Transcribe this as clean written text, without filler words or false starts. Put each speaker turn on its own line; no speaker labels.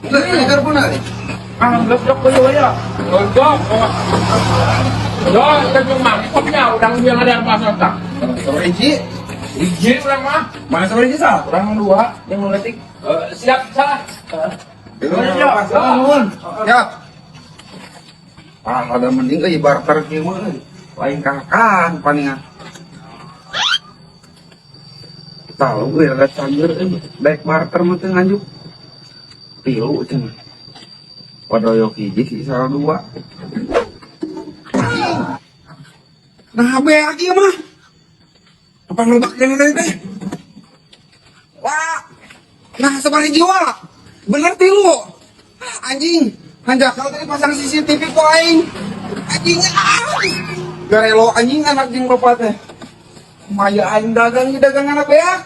Enggak pun ada.
Blok ko ya. Blok. Yo, kita cuma kopnya udang yang ada pasal tak.
Soriji.
Izin orang mah.
Mana soriji sah?
Orang dua yang ngetik. Siap salah.
Ya. Ada mending ke barter kieu mah. Lain kakan paningan. Tahu gue ada canger baik barter mah teu nganjuk. Tilu cenah. Wadoyo hiji si salah dua. Nah, beak ieu mah. Apa ngelebak yang teh? Wah. Nah, sabari jiwa. Bener tilu. Anjing, hanjakal tadi pasang CCTV ku aing. Anjing. Garelo anjing anak jeung bapak teh. Maya aing dagang anak beak.